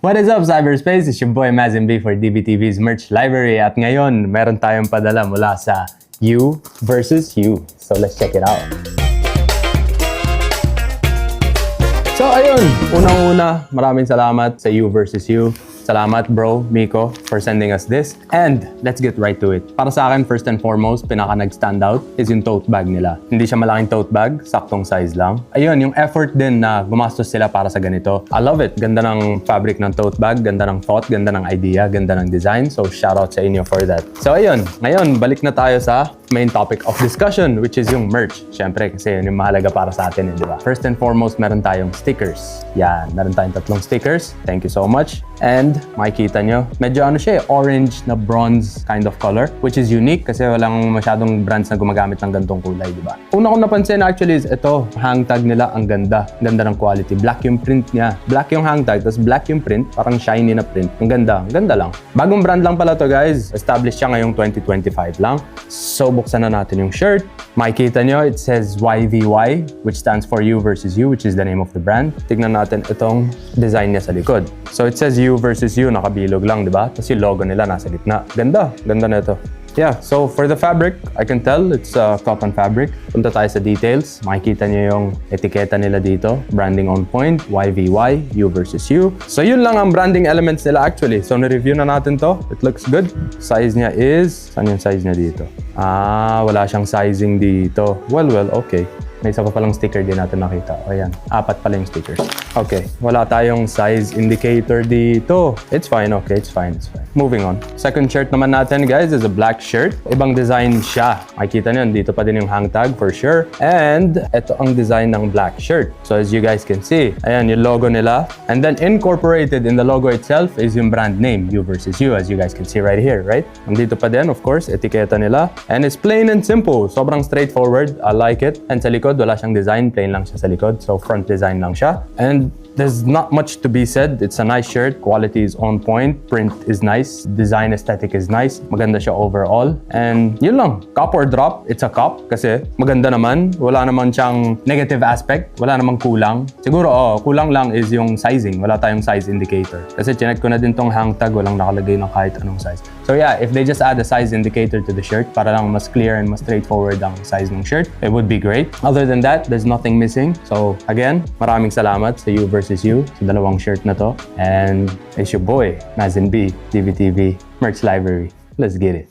What is up, cyberspace? It's your boy Mazin B for DBTV's merch library. At ngayon, meron tayong padala mula sa You versus You. So let's check it out. So ayun, unang-una, maraming salamat sa You versus You. Salamat bro, Miko, for sending us this. And let's get right to it. Para sa akin, first and foremost, pinaka nag-stand out is yung tote bag nila. Hindi siya malaking tote bag, saktong size lang. Ayun, yung effort din na gumastos sila para sa ganito. I love it. Ganda ng fabric ng tote bag, ganda ng thought, ganda ng idea, ganda ng design. So shoutout sa inyo for that. So ayun, ngayon, balik na tayo sa main topic of discussion, which is yung merch. Siyempre, kasi yun yung mahalaga para sa atin, di ba? First and foremost, meron tayong stickers. Yan, meron tayong 3 stickers. Thank you so much. And makikita nyo, medyo ano siya, orange na bronze kind of color, which is unique kasi walang masyadong brands na gumagamit ng gantong kulay, di ba? Una kong napansin actually is ito, hang tag nila, ang ganda. Ganda ng quality. Black yung print niya. Black yung hang tag, tapos black yung print, parang shiny na print. Ang ganda lang. Bagong brand lang pala to, guys. Established siya ngayong 2025 lang. So, buksan na natin yung shirt. Makikita nyo, it says YVY, which stands for You versus You, which is the name of the brand. Tignan natin itong design niya sa likod. So, it says You versus You, nakabilog lang, di ba? Tapos yung logo nila nasa gitna. Ganda na ito. Yeah, so for the fabric, I can tell it's cotton fabric. Punta tayo sa details. Makikita nyo yung etiketa nila dito. Branding on point, YVY, You versus You. So yun lang ang branding elements nila actually. So na-review na natin to. It looks good. Size niya is... Saan yung size niya dito? Wala siyang sizing dito. Well, okay. May isa pa palang sticker din natin nakita. O yan, 4 pala yung stickers. Okay, wala tayong size indicator dito. It's fine, okay, it's fine. Moving on. Second shirt naman natin, guys, is a black shirt. Ibang design siya. Makikita nyo, dito pa din yung hang tag for sure. And ito ang design ng black shirt. So as you guys can see, ayan yung logo nila. And then incorporated in the logo itself is yung brand name, You versus You, as you guys can see right here, right? Nandito pa din, of course, etiketa nila. And it's plain and simple. Sobrang straightforward. I like it. And sa likod, wala siyang design, plain lang siya sa likod. So front design lang siya. And there's not much to be said. It's a nice shirt. Quality is on point. Print is nice. Design aesthetic is nice. Maganda siya overall. And yun lang. Cop or drop, it's a cop. Kasi maganda naman. Wala naman siyang negative aspect. Wala namang kulang. Siguro, kulang lang is yung sizing. Wala tayong size indicator. Kasi chinek ko na din tong hang tag. Walang nakalagay ng kahit anong size. So yeah, if they just add a size indicator to the shirt para lang mas clear and mas straightforward ang size ng shirt, it would be great. Other than that, there's nothing missing. So again, maraming salamat sa You versus You sa dalawang shirt na to. And it's your boy, Mazin B, DBTV Merch Library. Let's get it.